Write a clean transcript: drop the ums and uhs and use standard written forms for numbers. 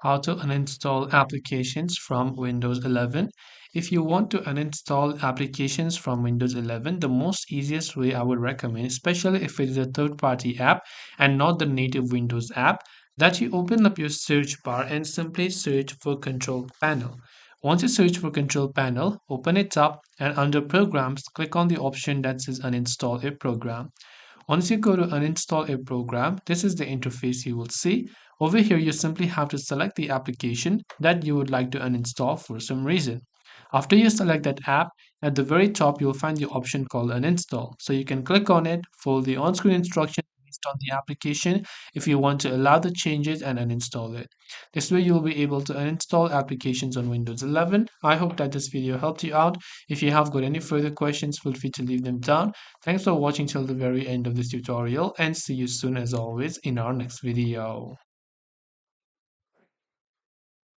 how to uninstall applications from Windows 11. If you want to uninstall applications from Windows 11, the most easiest way I would recommend, especially if it is a third-party app and not the native Windows app, that you open up your search bar and simply search for Control Panel. Once you search for Control Panel, open it up and under Programs, click on the option that says Uninstall a Program. Once you go to uninstall a program, this is the interface you will see. Over here, you simply have to select the application that you would like to uninstall for some reason. After you select that app, at the very top, you'll find the option called uninstall. So you can click on it, follow the on-screen instructions based on the application if you want to allow the changes and uninstall it. This way, you'll be able to uninstall applications on Windows 11. I hope that this video helped you out. If you have got any further questions, feel free to leave them down. Thanks for watching till the very end of this tutorial and see you soon as always in our next video.